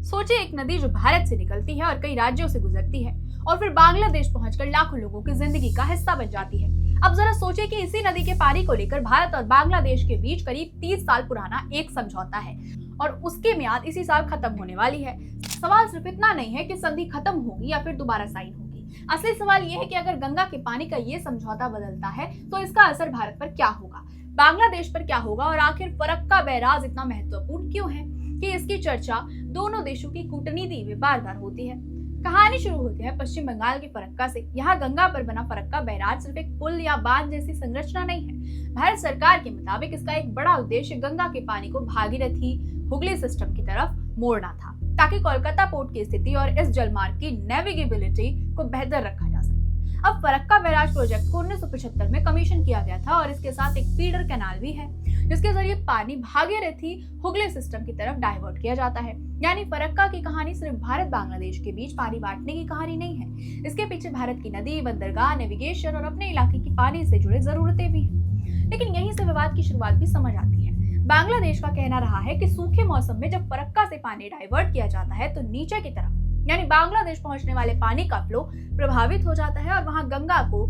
सोचिए, एक नदी जो भारत से निकलती है और कई राज्यों से गुजरती है और फिर बांग्लादेश पहुंचकर लाखों लोगों की जिंदगी का हिस्सा बन जाती है। अब जरा सोचिए कि इसी नदी के पानी को लेकर भारत और बांग्लादेश के बीच करीब 30 साल पुराना एक समझौता है और उसकी मियाद इसी साल खत्म होने वाली है। सवाल सिर्फ इतना नहीं है कि संधि खत्म होगी या फिर दोबारा साइन होगी। असली सवाल यह है कि अगर गंगा के पानी का ये समझौता बदलता है तो इसका असर भारत पर क्या होगा, बांग्लादेश पर क्या होगा और आखिर फरक्का बैराज इतना महत्वपूर्ण क्यों है कि इसकी चर्चा दोनों देशों की कूटनीति में बार बार होती है। कहानी शुरू होती है पश्चिम बंगाल के फरक्का से। यहाँ गंगा पर बना फरक्का बैराज सिर्फ एक पुल या बांध जैसी संरचना नहीं है। भारत सरकार के मुताबिक इसका एक बड़ा उद्देश्य गंगा के पानी को भागीरथी हुगली सिस्टम की तरफ मोड़ना था, ताकि कोलकाता पोर्ट की स्थिति और इस जलमार्ग की नेविगेबिलिटी को बेहतर रखा जा सके। अब फरक्का बैराज प्रोजेक्ट को 1975 में कमीशन किया गया था और इसके साथ एक फीडर कैनाल भी है, जिसके जरिए पानी भागीरथी हुगली सिस्टम की तरफ डाइवर्ट किया जाता है। यानी फरक्का की कहानी सिर्फ भारत बांग्लादेश के बीच पानी बांटने की कहानी नहीं है, इसके पीछे भारत की नदी, बंदरगाह, नेविगेशन और अपने इलाके की पानी से जुड़े जरूरतें भी हैं। लेकिन यहीं से विवाद की शुरुआत भी समझ आती है। बांग्लादेश का कहना रहा है कि सूखे मौसम में जब फरक्का से पानी डाइवर्ट किया जाता है तो नीचे की तरफ यानी बांग्लादेश पहुंचने वाले पानी का फ्लो प्रभावित हो जाता है और वहां गंगा को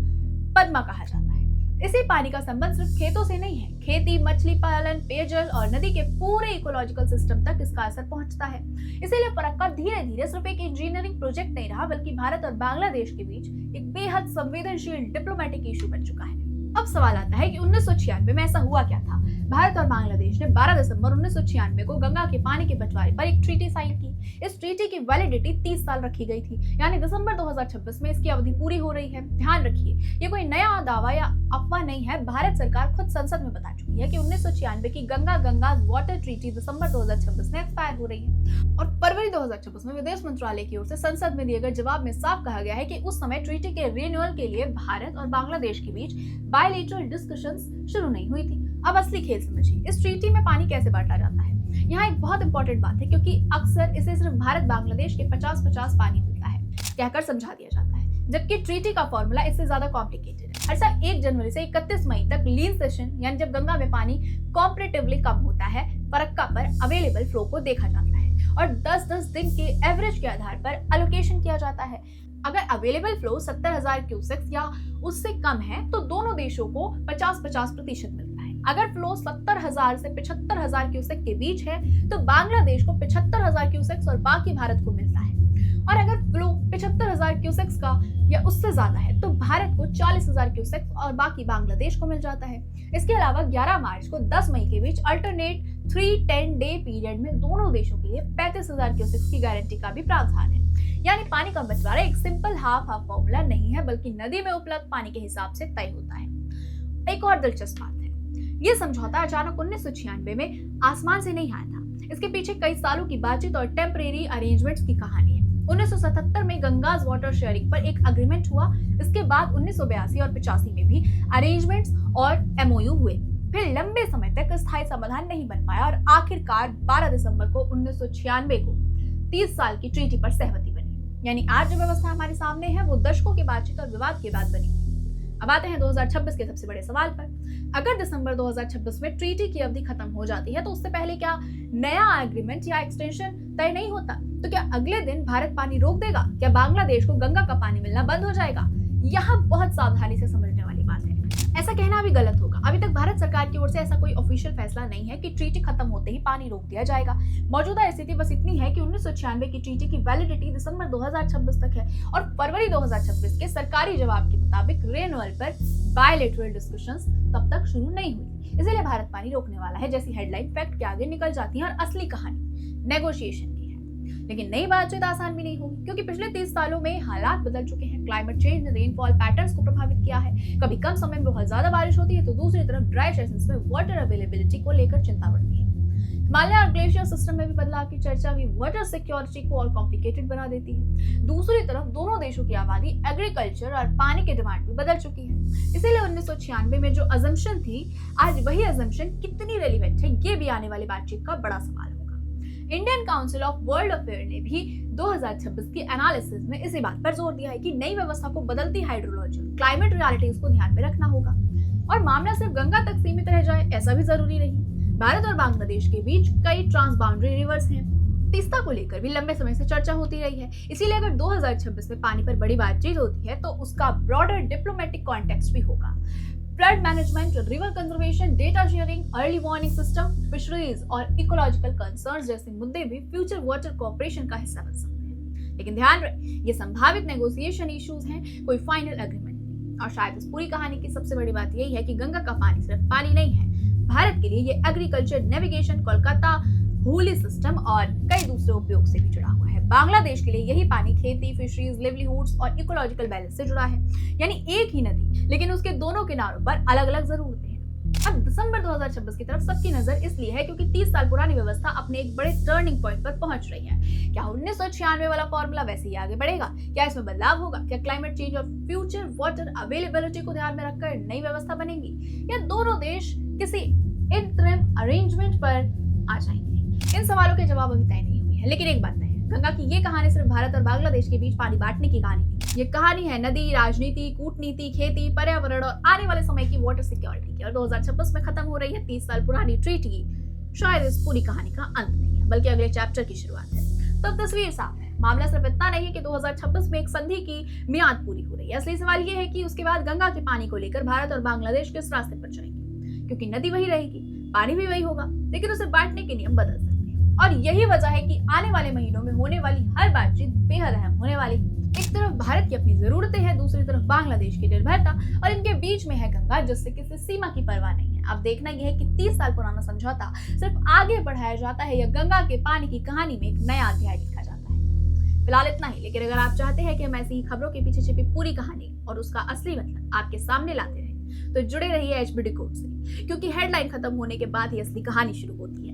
पद्मा कहा जाता है। इसी पानी का संबंध सिर्फ खेतों से नहीं है, खेती, मछली पालन, पेयजल और नदी के पूरे इकोलॉजिकल सिस्टम तक इसका असर पहुंचता है। इसीलिए फरक्का धीरे धीरे सिर्फ एक इंजीनियरिंग प्रोजेक्ट नहीं रहा, बल्कि भारत और बांग्लादेश के बीच एक बेहद संवेदनशील डिप्लोमेटिक इशू बन चुका है। अब सवाल आता है कि 1996 में ऐसा हुआ क्या था। भारत और बांग्लादेश ने 12 दिसंबर 1996 को गंगा के पानी के बंटवारे पर एक ट्रीटी साइन की। इस ट्रीटी की वैलिडिटी 30 साल रखी गई थी, यानी दिसंबर 2026 में इसकी अवधि पूरी हो रही है। ध्यान रखिए, ये कोई नया दावा या अफवाह नहीं है। भारत सरकार खुद संसद में बता चुकी है कि 1996 की गंगा वाटर ट्रीटी दिसंबर 2026 में एक्सपायर हो रही है और फरवरी 2026 में विदेश मंत्रालय की ओर से संसद में दिए गए जवाब में साफ कहा गया है कि उस समय ट्रीटी के रिन्यूअल के लिए भारत और बांग्लादेश के बीच बायलैटरल डिस्कशंस शुरू नहीं हुई थी। अब असली खेल समझिए, इस ट्रीटी में पानी कैसे बांटा जाता है। यहाँ एक बहुत इंपॉर्टेंट बात है, क्योंकि अक्सर इसे सिर्फ भारत बांग्लादेश के 50-50 पानी मिलता है कहकर समझा दिया जाता है, जबकि ट्रीटी का फॉर्मूला इससे ज्यादा कॉम्प्लिकेटेड है। हर साल 1 जनवरी से 31 मई तक लीन सेशन यानी जब गंगा में पानी कॉम्परेटिवली कम होता है, फरक्का पर अवेलेबल फ्लो को देखा जाता है और 10-10 दिन के एवरेज के आधार पर एलोकेशन किया जाता है। अगर अवेलेबल फ्लो 70,000 क्यूसेक्स या उससे कम है तो दोनों देशों को 50-50% मिलता है। अगर फ्लो 70,000 से 75,000 क्यूसेक के बीच है तो बांग्लादेश को 75,000 क्यूसेक्स और बाकी भारत को मिलता है। और अगर फ्लो 75,000 क्यूसेक्स का या उससे ज्यादा है तो भारत को 40,000 क्यूसेक्स और बाकी बांग्लादेश को मिल जाता है। इसके अलावा 11 मार्च को 10 मई के बीच अल्टरनेट 3-10 डे पीरियड में दोनों देशों के लिए 35,000 क्यूसेक्स की गारंटी का भी प्रावधान है। यानी पानी का बंटवारा एक सिंपल हाफ फॉर्मूला नहीं है, बल्कि नदी में उपलब्ध पानी के हिसाब से तय होता है। एक और दिलचस्प बात है, ये समझौता अचानक 1996 में आसमान से नहीं आया था। इसके पीछे कई सालों की बातचीत और टेम्परेरी अरेंजमेंट्स की कहानी है। 1977 में गंगाज वाटर शेयरिंग पर एक एग्रीमेंट हुआ। इसके बाद 1982 और 85 में भी अरेंजमेंट्स और एमओयू हुए। फिर लंबे समय तक स्थायी समाधान नहीं बन पाया और आखिरकार 12 दिसंबर को 1996 को 30 साल की ट्रीटी पर सहमति बनी। यानी आज जो व्यवस्था हमारे सामने है वो दशकों की बातचीत और विवाद के बाद बनी। अब आते हैं 2026 के सबसे बड़े सवाल पर। अगर दिसंबर 2026 में ट्रीटी की अवधि खत्म हो जाती है तो उससे पहले क्या नया एग्रीमेंट या एक्सटेंशन तय नहीं होता? तो क्या अगले दिन भारत पानी रोक देगा? क्या बांग्लादेश को गंगा का पानी मिलना बंद हो जाएगा? यहाँ बहुत सावधानी से समझने वाली बात है। ऐसा कहना भी गलत होगा। अभी तक भारत सरकार की ओर से ऐसा कोई ऑफिशियल फैसला नहीं है कि ट्रीटी खत्म होते ही पानी रोक दिया जाएगा। मौजूदा स्थिति बस इतनी है कि 1996 की ट्रीटी की वैलिडिटी दिसंबर 2026 तक है और फरवरी 2026 के सरकारी जवाब के मुताबिक रिन्यूअल पर बायलैटरल डिस्कशंस तब तक शुरू नहीं हुई। इसलिए भारत पानी रोकने वाला है जैसी हेडलाइन फैक्ट के आगे निकल जाती है और असली कहानी नेगोशिएशन की है। लेकिन नई बातचीत आसान भी नहीं होगी, क्योंकि पिछले 30 सालों में हालात बदल चुके हैं। क्लाइमेट चेंज ने रेनफॉल पैटर्न्स को प्रभावित किया है। कभी कम समय में बहुत ज्यादा बारिश होती है तो दूसरी तरफ ड्राई सेशंस में वाटर अवेलेबिलिटी को लेकर चिंता बढ़ती है। हिमालय और ग्लेशियर सिस्टम में भी बदलाव की चर्चा भी वाटर सिक्योरिटी को और कॉम्प्लिकेटेड बना देती है। दूसरी तरफ दोनों देशों की आबादी, एग्रीकल्चर और पानी की डिमांड भी बदल चुकी है। इसीलिए 1996 में जो अजम्पशन थी, आज वही अजम्पशन कितनी रेलिवेंट है, ये भी आने वाली बातचीत का बड़ा सवाल होगा। Indian council of world affair ने भी 2026 की एनालिसिस में इसी बात पर जोर दिया है कि नई व्यवस्था को बदलती हाइड्रोलॉजी, क्लाइमेट रियलिटीज को ध्यान में रखना होगा और मामला सिर्फ गंगा तक सीमित रह जाए ऐसा भी जरूरी नहीं। भारत और बांग्लादेश के बीच कई ट्रांसबाउंड्री रिवर्स हैं तीस्ता को लेकर भी लंबे समय से चर्चा होती रही है। इसीलिए अगर 2026 में पानी पर बड़ी बातचीत होती है तो उसका ब्रॉडर डिप्लोमेटिक कॉन्टेक्स्ट भी होगा। Flood management, river conservation, data sharing, early warning system, fisheries और इकोलॉजिकल कंसर्न्स जैसे मुद्दे भी फ्यूचर वाटर कोऑपरेशन का हिस्सा बन सकते हैं। लेकिन ध्यान रहे, ये संभावित नेगोशिएशन इश्यूज हैं, कोई फाइनल एग्रीमेंट नहीं। और शायद इस पूरी कहानी की सबसे बड़ी बात यही है कि गंगा का पानी सिर्फ पानी नहीं है, भारत के लिए ये agriculture, navigation, Kolkata Holi system और कई दूसरे उपयोग से भी जुड़ा हुआ है। बांग्लादेश के लिए यही पानी खेती, फिशरीज, लिवलीहुड्स और इकोलॉजिकल बैलेंस से जुड़ा है। यानी एक ही नदी, लेकिन उसके दोनों किनारों पर अलग अलग जरूरतें हैं। अब दिसंबर 2026 की तरफ सबकी नजर इसलिए है क्योंकि 30 साल पुरानी व्यवस्था अपने एक बड़े टर्निंग पॉइंट पर पहुंच रही है। क्या 1996 वाला फॉर्मूला वैसे ही आगे बढ़ेगा? क्या इसमें बदलाव होगा? क्या क्लाइमेट चेंज और फ्यूचर वाटर अवेलेबिलिटी को ध्यान में रखकर नई व्यवस्था बनेगी, या दोनों देश किसी इंटरिम अरेंजमेंट पर आ जाएंगे? इन सवालों के जवाब अभी तय नहीं हुए हैं, लेकिन एक बात तय है, गंगा की ये कहानी सिर्फ भारत और बांग्लादेश के बीच पानी बांटने की कहानी नहीं। ये कहानी है नदी, राजनीति, कूटनीति, खेती, पर्यावरण और आने वाले समय की वाटर सिक्योरिटी की। और 2026 में खत्म हो रही है 30 साल पुरानी ट्रीटी शायद इस पूरी कहानी का अंत नहीं है, बल्कि अगले चैप्टर की शुरुआत है। तो अब तस्वीर साफ है, मामला सिर्फ इतना नहीं है कि 2026 में एक संधि की मियाद पूरी हो रही है। असली सवाल ये है कि उसके बाद गंगा के पानी को लेकर भारत और बांग्लादेश किस रास्ते पर चलेंगे, क्योंकि नदी वही रहेगी, पानी भी वही होगा, लेकिन उसे बांटने के नियम बदल सकते हैं। और यही वजह है कि आने वाले महीनों में होने वाली हर बातचीत बेहद अहम होने वाली है। एक तरफ भारत की अपनी जरूरतें हैं, दूसरी तरफ बांग्लादेश की निर्भरता, और इनके बीच में है गंगा जिससे किसी सीमा की परवाह नहीं है। अब देखना यह है कि 30 साल पुराना समझौता सिर्फ आगे बढ़ाया जाता है या गंगा के पानी की कहानी में एक नया अध्याय लिखा जाता है। फिलहाल इतना ही, लेकिन अगर आप चाहते हैं कि हम ऐसी ही खबरों के पीछे छिपी पूरी कहानी और उसका असली मतलब आपके सामने लाते रहे, तो जुड़े रहिए HBD कोड से, क्योंकि हेडलाइन खत्म होने के बाद ही असली कहानी शुरू होती है।